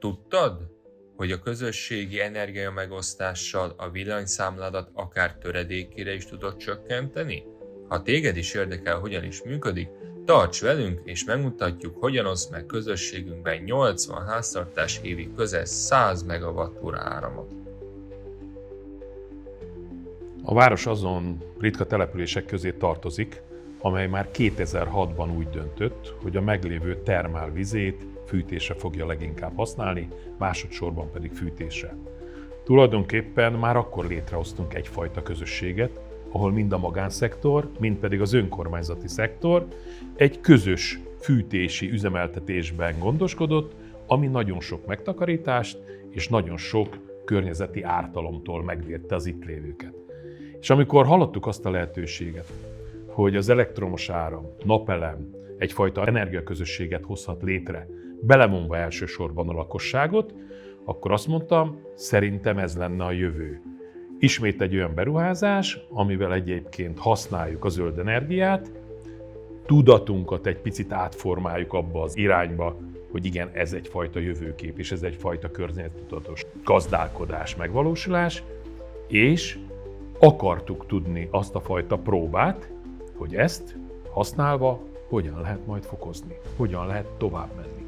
Tudtad, hogy a közösségi energiamegosztással a villanyszámládat akár töredékére is tudod csökkenteni? Ha téged is érdekel, hogyan is működik, tarts velünk és megmutatjuk, hogyan osz meg közösségünkben 80 háztartás évi közel 100 MWh áramot. A város azon ritka települések közé tartozik, amely már 2006-ban úgy döntött, hogy a meglévő termálvizét fűtésre fogja leginkább használni, másodszorban pedig fűtésre. Tulajdonképpen már akkor létrehoztunk egyfajta közösséget, ahol mind a magánszektor, mind pedig az önkormányzati szektor egy közös fűtési üzemeltetésben gondoskodott, ami nagyon sok megtakarítást és nagyon sok környezeti ártalomtól megvédte az itt lévőket. És amikor hallottuk azt a lehetőséget, hogy az elektromos áram, napelem egyfajta energiaközösséget hozhat létre, belemondva elsősorban a lakosságot, akkor azt mondtam, szerintem ez lenne a jövő. Ismét egy olyan beruházás, amivel egyébként használjuk a zöld energiát, tudatunkat egy picit átformáljuk abba az irányba, hogy igen, ez egyfajta jövőkép, és ez egyfajta környezettudatos gazdálkodás, megvalósulás, és akartuk tudni azt a fajta próbát, hogy ezt használva hogyan lehet majd fokozni, hogyan lehet tovább menni.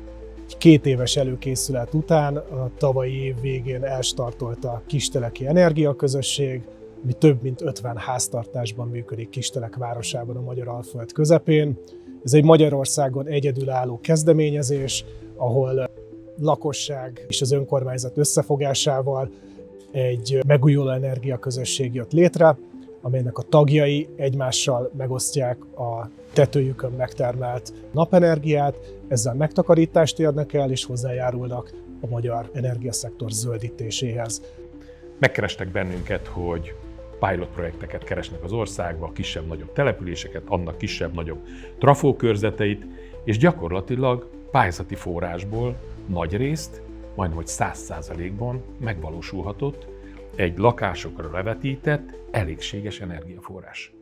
2 éves előkészület után a tavalyi év végén elstartolt a Kisteleki Energiaközösség, ami több mint 50 háztartásban működik Kistelek városában, a Magyar-Alföld közepén. Ez egy Magyarországon egyedülálló kezdeményezés, ahol lakosság és az önkormányzat összefogásával egy megújuló energiaközösség jött létre, amelynek a tagjai egymással megosztják a tetőjükön megtermelt napenergiát, ezzel megtakarítást érnek el és hozzájárulnak a magyar energiaszektor zöldítéséhez. Megkerestek bennünket, hogy pilot projekteket keresnek az országba, kisebb-nagyobb településeket, annak kisebb-nagyobb trafókörzeteit, és gyakorlatilag pályázati forrásból nagy részt, majdnem hogy 100%-ban megvalósulhatott egy lakásokra levetített, elégséges energiaforrás.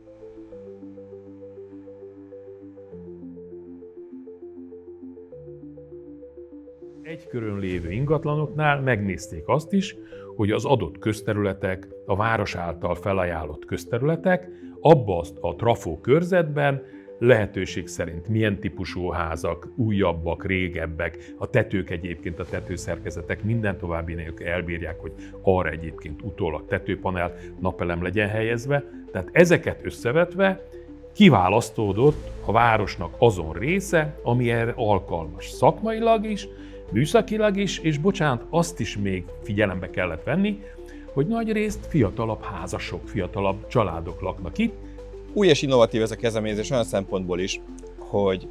Egy körön lévő ingatlanoknál megnézték azt is, hogy az adott közterületek, a város által felajánlott közterületek abba a trafó körzetben lehetőség szerint milyen típusú házak, újabbak, régebbek, a tetők egyébként, a tetőszerkezetek minden további nélkül elbírják, hogy arra egyébként utólag tetőpanel, napelem legyen helyezve. Tehát ezeket összevetve kiválasztódott a városnak azon része, ami erre alkalmas szakmailag is, műszakilag is, és bocsánat, azt is még figyelembe kellett venni, hogy nagy részt fiatalabb házasok, fiatalabb családok laknak itt. Új és innovatív ez a kezdeményezés olyan szempontból is, hogy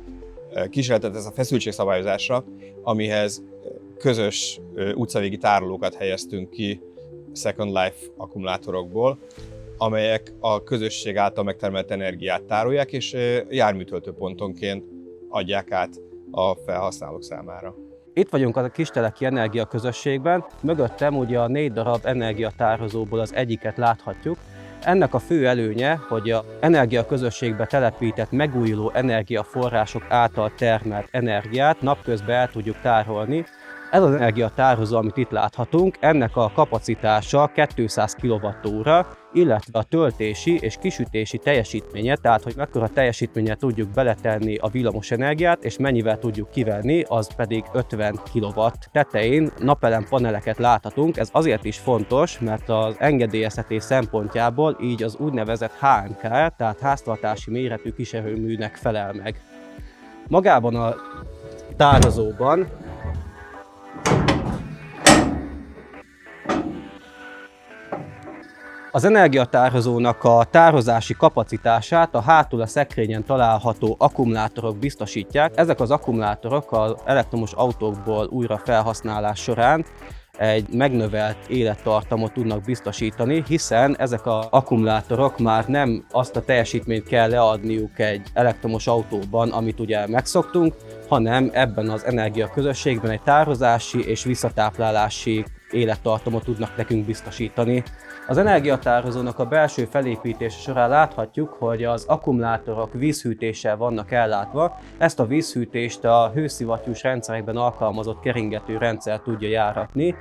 kísérletet ez a feszültségszabályozásra, amihez közös utcavégi tárolókat helyeztünk ki Second Life akkumulátorokból, amelyek a közösség által megtermelt energiát tárolják, és járműtöltőpontonként adják át a felhasználók számára. Itt vagyunk a Kisteleki Energiaközösségben, mögöttem ugye a 4 darab energiatározóból az egyiket láthatjuk. Ennek a fő előnye, hogy az energiaközösségbe telepített megújuló energiaforrások által termelt energiát napközben el tudjuk tárolni. Ez az energiatározó, amit itt láthatunk, ennek a kapacitása 200 kWh, illetve a töltési és kisütési teljesítménye, tehát hogy mekkora teljesítménnyel tudjuk beletenni a villamos energiát, és mennyivel tudjuk kivenni, az pedig 50 kW. Tetején napelem paneleket láthatunk, ez azért is fontos, mert az engedélyeztetés szempontjából így az úgynevezett HMK, tehát háztartási méretű kiserőműnek felel meg. Magában a tározóban az energiatározónak a tározási kapacitását a hátul a szekrényen található akkumulátorok biztosítják. Ezek az akkumulátorok az elektromos autókból újra felhasználás során egy megnövelt élettartamot tudnak biztosítani, hiszen ezek az akkumulátorok már nem azt a teljesítményt kell leadniuk egy elektromos autóban, amit ugye megszoktunk, hanem ebben az energiaközösségben egy tározási és visszatáplálási élettartamot tudnak nekünk biztosítani. Az energiatározónak a belső felépítése során láthatjuk, hogy az akkumulátorok vízhűtéssel vannak ellátva. Ezt a vízhűtést a hőszivattyús rendszerekben alkalmazott keringető rendszer tudja járatni.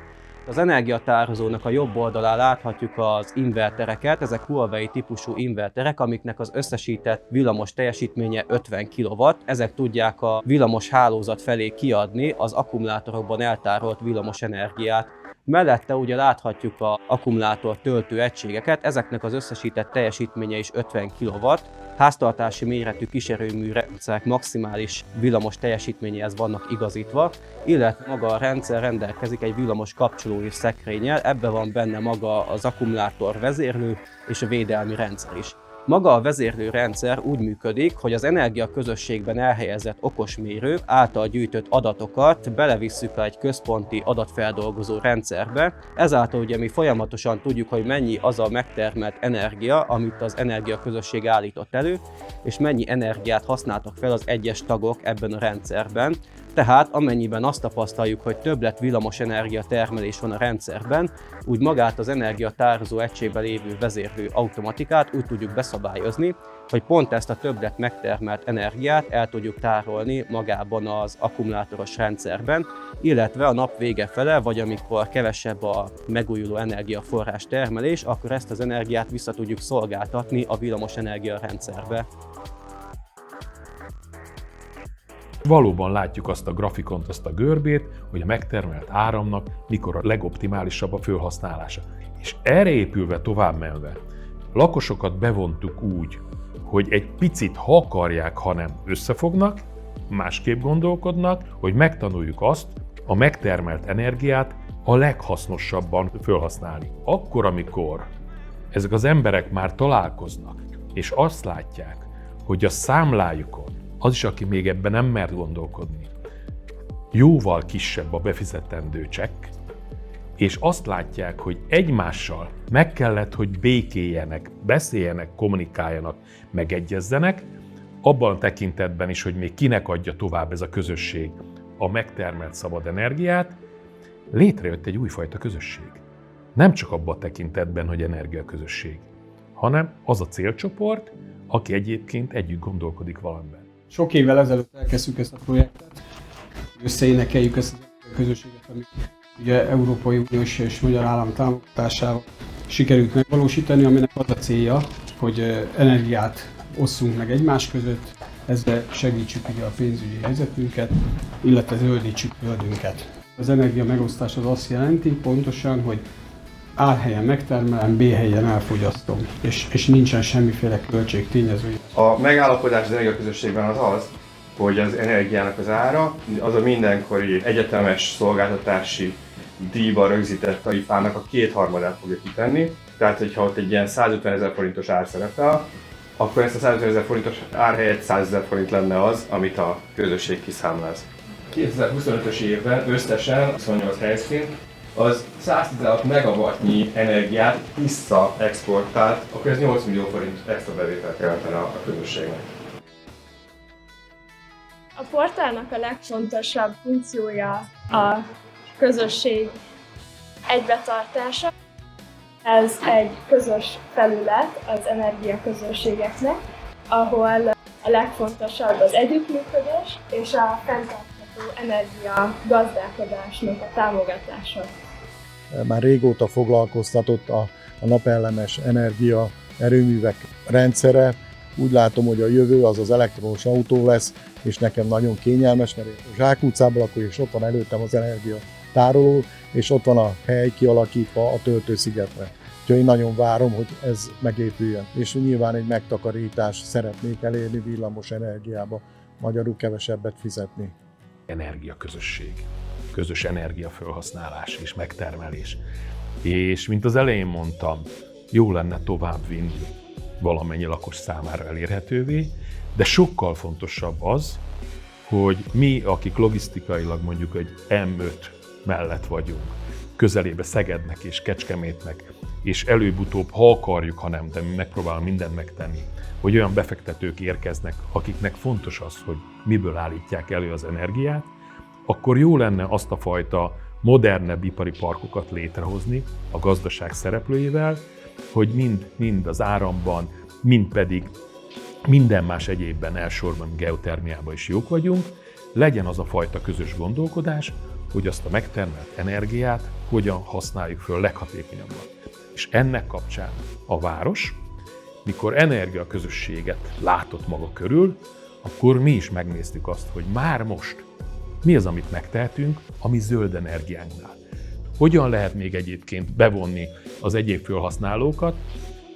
Az energiatározónak a jobb oldalán láthatjuk az invertereket, ezek Huawei típusú inverterek, amiknek az összesített villamos teljesítménye 50 kW. Ezek tudják a villamos hálózat felé kiadni az akkumulátorokban eltárolt villamos energiát. Mellette ugye láthatjuk az akkumulátor töltő egységeket, ezeknek az összesített teljesítménye is 50 kW. Háztartási méretű kiserőmű rendszerek maximális villamos teljesítményéhez vannak igazítva, illetve maga a rendszer rendelkezik egy villamos kapcsolói szekrényel, ebben van benne maga az akkumulátor vezérlő és a védelmi rendszer is. Maga a vezérlő rendszer úgy működik, hogy az energiaközösségben elhelyezett okosmérő által gyűjtött adatokat belevisszük egy központi adatfeldolgozó rendszerbe. Ezáltal ugye mi folyamatosan tudjuk, hogy mennyi az a megtermelt energia, amit az energiaközösség állított elő, és mennyi energiát használtak fel az egyes tagok ebben a rendszerben. Tehát amennyiben azt tapasztaljuk, hogy többlet villamos energia termelés van a rendszerben, úgy magát az energiatározó egységben lévő vezérlő automatikát úgy tudjuk beszabályozni, hogy pont ezt a többlet megtermelt energiát el tudjuk tárolni magában az akkumulátoros rendszerben, illetve a nap vége fele, vagy amikor kevesebb a megújuló energiaforrás termelés, akkor ezt az energiát vissza tudjuk szolgáltatni a villamos energia rendszerbe. Valóban látjuk azt a grafikont, azt a görbét, hogy a megtermelt áramnak mikor a legoptimálisabb a felhasználása. És erre épülve tovább menve, lakosokat bevontuk úgy, hogy egy picit, ha akarják, ha nem, összefognak, másképp gondolkodnak, hogy megtanuljuk azt, a megtermelt energiát a leghasznosabban felhasználni. Akkor, amikor ezek az emberek már találkoznak, és azt látják, hogy a számlájukon az is, aki még ebben nem mer gondolkodni, jóval kisebb a befizetendő csekk, és azt látják, hogy egymással meg kellett, hogy békéljenek, beszéljenek, kommunikáljanak, megegyezzenek, abban a tekintetben is, hogy még kinek adja tovább ez a közösség a megtermelt szabad energiát, létrejött egy újfajta közösség. Nem csak abban a tekintetben, hogy energiaközösség, hanem az a célcsoport, aki egyébként együtt gondolkodik valamiben. Sok évvel ezelőtt elkezdtük ezt a projektet, összeénekeljük ezt a közösséget, amit ugye Európai Uniós és magyar állam támogatásával sikerült megvalósítani, aminek az a célja, hogy energiát osszunk meg egymás között, ezzel segítsük ugye a pénzügyi helyzetünket, illetve zöldítsük földünket. Az energia megosztás az azt jelenti pontosan, hogy A helyen megtermelem, B helyen elfogyasztom, és nincsen semmiféle költségtényező. A megállapodás az energiaközösségben az, hogy az energiának az ára, az a mindenkori egyetemes szolgáltatási díjban rögzített tarifának a 2/3-át fogja kitenni. Tehát, hogyha ott egy ilyen 150 000 forintos ár szerepel, akkor ezt a 150 000 forintos ár helyett 100 000 forint lenne az, amit a közösség kiszámláz. 2025-ös évben összesen 28 helyszín az 116 megawattnyi energiát visszaexportált, akkor ez 8 millió forint extra bevételt jelentene a közösségnek. A portálnak a legfontosabb funkciója a közösség egybetartása. Ez egy közös felület az energiaközösségeknek, ahol a legfontosabb az együttműködés és a fenntartható energiagazdálkodásnak a támogatása. Már régóta foglalkoztatott a napelemes energia erőművek rendszere. Úgy látom, hogy a jövő az az elektromos autó lesz, és nekem nagyon kényelmes, mert a zsákutcában lakok, és ott van előttem az energiatároló, és ott van a hely kialakítva a töltőszigetre. Úgyhogy én nagyon várom, hogy ez megépüljön. És nyilván egy megtakarítás szeretnék elérni villamos energiába, magyarul kevesebbet fizetni. Energiaközösség, közös energiafelhasználás és megtermelés. És mint az elején mondtam, jó lenne tovább vinni valamennyi lakos számára elérhetővé, de sokkal fontosabb az, hogy mi, akik logisztikailag mondjuk egy M5 mellett vagyunk, közelébe Szegednek és Kecskemétnek, és előbb-utóbb, ha akarjuk, ha nem, de mi megpróbálunk mindent megtenni, hogy olyan befektetők érkeznek, akiknek fontos az, hogy miből állítják elő az energiát, akkor jó lenne azt a fajta modernebb ipari parkokat létrehozni a gazdaság szereplőivel, hogy mind az áramban, mind pedig minden más egyébben, elsősorban geotermiában is jók vagyunk, legyen az a fajta közös gondolkodás, hogy azt a megtermelt energiát hogyan használjuk föl leghatékonyabban. És ennek kapcsán a város, mikor energiaközösséget látott maga körül, akkor mi is megnéztük azt, hogy már most mi az, amit megtehetünk a mi zöld energiánknál. Hogyan lehet még egyébként bevonni az egyéb felhasználókat,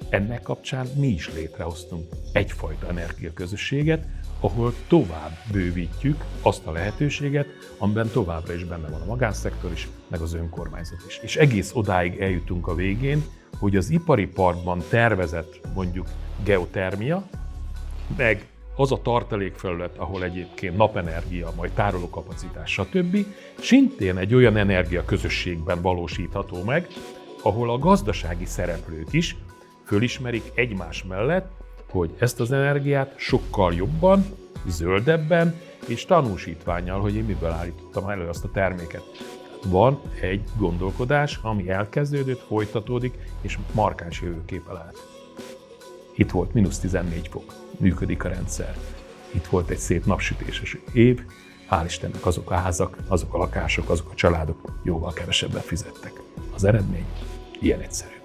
ennek kapcsán mi is létrehoztunk egyfajta energiaközösséget, ahol tovább bővítjük azt a lehetőséget, amiben továbbra is benne van a magánszektor is, meg az önkormányzat is. És egész odáig eljutunk a végén, hogy az ipari parkban tervezett mondjuk geotermia, meg az a tartalékfelület, ahol egyébként napenergia, majd tárolókapacitás, stb. Szintén egy olyan energiaközösségben valósítható meg, ahol a gazdasági szereplők is fölismerik egymás mellett, hogy ezt az energiát sokkal jobban, zöldebben és tanúsítvánnyal, hogy én miből állítottam elő azt a terméket. Van egy gondolkodás, ami elkezdődött, folytatódik, és markáns jövőképe lehet. Itt volt -14 fok, működik a rendszer. Itt volt egy szép napsütéses év, hál' Istennek azok a házak, azok a lakások, azok a családok jóval kevesebben fizettek. Az eredmény ilyen egyszerű.